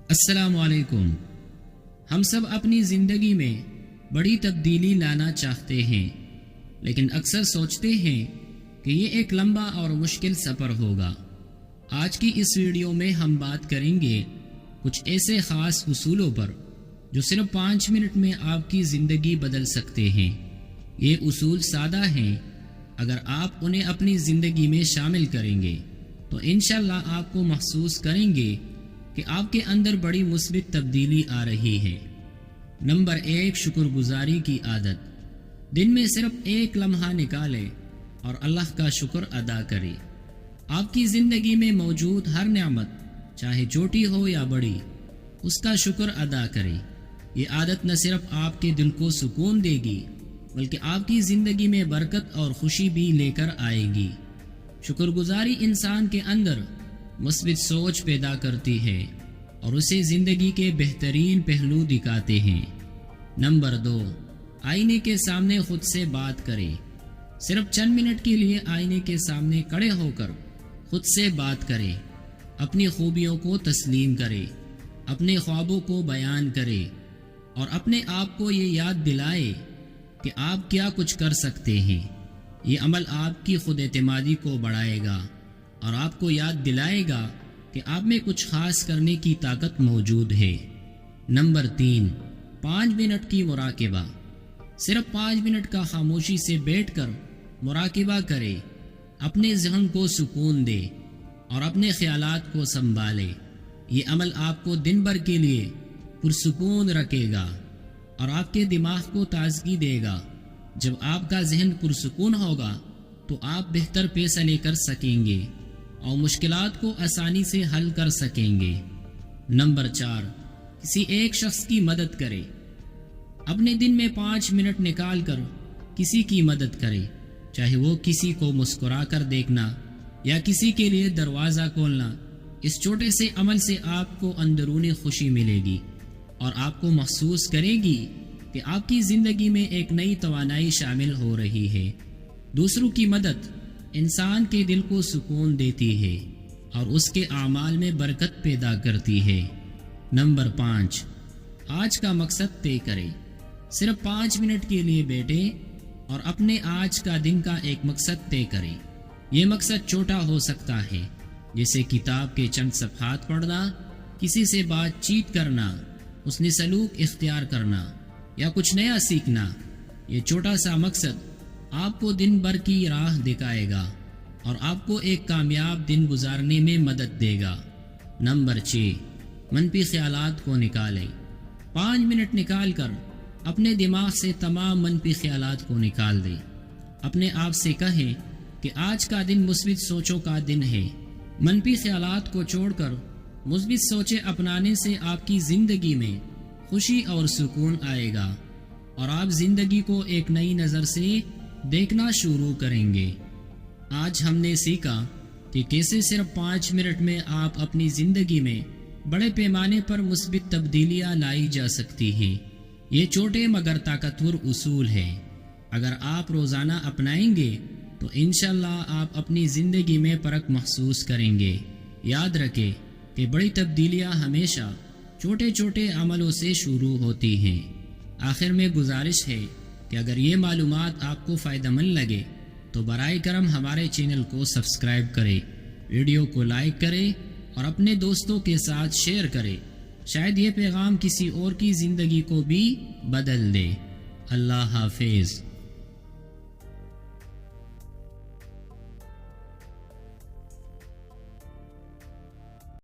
السلام علیکم۔ ہم سب اپنی زندگی میں بڑی تبدیلی لانا چاہتے ہیں، لیکن اکثر سوچتے ہیں کہ یہ ایک لمبا اور مشکل سفر ہوگا۔ آج کی اس ویڈیو میں ہم بات کریں گے کچھ ایسے خاص اصولوں پر جو صرف 5 منٹ میں آپ کی زندگی بدل سکتے ہیں۔ یہ اصول سادہ ہیں، اگر آپ انہیں اپنی زندگی میں شامل کریں گے تو انشاءاللہ آپ کو محسوس کریں گے کہ آپ کے اندر بڑی مثبت تبدیلی آ رہی ہے۔ نمبر 1، شکر گزاری کی عادت۔ دن میں صرف 1 لمحہ نکالیں اور اللہ کا شکر ادا کریں۔ آپ کی زندگی میں موجود ہر نعمت، چاہے چھوٹی ہو یا بڑی، اس کا شکر ادا کریں۔ یہ عادت نہ صرف آپ کے دل کو سکون دے گی بلکہ آپ کی زندگی میں برکت اور خوشی بھی لے کر آئے گی۔ شکر گزاری انسان کے اندر مثبت سوچ پیدا کرتی ہے اور اسے زندگی کے بہترین پہلو دکھاتے ہیں۔ نمبر 2، آئینے کے سامنے خود سے بات کریں۔ صرف چند منٹ کے لیے آئینے کے سامنے کھڑے ہو کر خود سے بات کریں۔ اپنی خوبیوں کو تسلیم کریں، اپنے خوابوں کو بیان کریں اور اپنے آپ کو یہ یاد دلائیں کہ آپ کیا کچھ کر سکتے ہیں۔ یہ عمل آپ کی خود اعتمادی کو بڑھائے گا اور آپ کو یاد دلائے گا کہ آپ میں کچھ خاص کرنے کی طاقت موجود ہے۔ نمبر 3، 5 منٹ کی مراقبہ۔ صرف 5 منٹ کا خاموشی سے بیٹھ کر مراقبہ کریں۔ اپنے ذہن کو سکون دے اور اپنے خیالات کو سنبھالے۔ یہ عمل آپ کو دن بھر کے لیے پرسکون رکھے گا اور آپ کے دماغ کو تازگی دے گا۔ جب آپ کا ذہن پرسکون ہوگا تو آپ بہتر فیصلے کر سکیں گے اور مشکلات کو آسانی سے حل کر سکیں گے۔ نمبر 4، کسی ایک شخص کی مدد کریں۔ اپنے دن میں 5 منٹ نکال کر کسی کی مدد کریں، چاہے وہ کسی کو مسکرا کر دیکھنا یا کسی کے لیے دروازہ کھولنا۔ اس چھوٹے سے عمل سے آپ کو اندرونی خوشی ملے گی اور آپ کو محسوس کرے گی کہ آپ کی زندگی میں ایک نئی توانائی شامل ہو رہی ہے۔ دوسروں کی مدد انسان کے دل کو سکون دیتی ہے اور اس کے اعمال میں برکت پیدا کرتی ہے۔ نمبر 5، آج کا مقصد طے کریں۔ صرف 5 منٹ کے لیے بیٹھیں اور اپنے آج کا دن کا ایک مقصد طے کریں۔ یہ مقصد چھوٹا ہو سکتا ہے، جیسے کتاب کے چند صفحات پڑھنا، کسی سے بات چیت کرنا، حسن سلوک اختیار کرنا یا کچھ نیا سیکھنا۔ یہ چھوٹا سا مقصد آپ کو دن بھر کی راہ دکھائے گا اور آپ کو ایک کامیاب دن گزارنے میں مدد دے گا۔ نمبر 6، منفی خیالات کو نکالیں۔ 5 منٹ نکال کر اپنے دماغ سے تمام منفی خیالات کو نکال دیں۔ اپنے آپ سے کہیں کہ آج کا دن مثبت سوچوں کا دن ہے۔ منفی خیالات کو چھوڑ کر مثبت سوچیں اپنانے سے آپ کی زندگی میں خوشی اور سکون آئے گا اور آپ زندگی کو ایک نئی نظر سے دیکھنا شروع کریں گے۔ آج ہم نے سیکھا کہ کیسے صرف 5 منٹ میں آپ اپنی زندگی میں بڑے پیمانے پر مثبت تبدیلیاں لائی جا سکتی ہیں۔ یہ چھوٹے مگر طاقتور اصول ہیں۔ اگر آپ روزانہ اپنائیں گے تو انشاءاللہ آپ اپنی زندگی میں فرق محسوس کریں گے۔ یاد رکھیں کہ بڑی تبدیلیاں ہمیشہ چھوٹے چھوٹے عملوں سے شروع ہوتی ہیں۔ آخر میں گزارش ہے کہ اگر یہ معلومات آپ کو فائدہ مند لگے تو برائے کرم ہمارے چینل کو سبسکرائب کریں، ویڈیو کو لائک کریں اور اپنے دوستوں کے ساتھ شیئر کریں۔ شاید یہ پیغام کسی اور کی زندگی کو بھی بدل دے۔ اللہ حافظ۔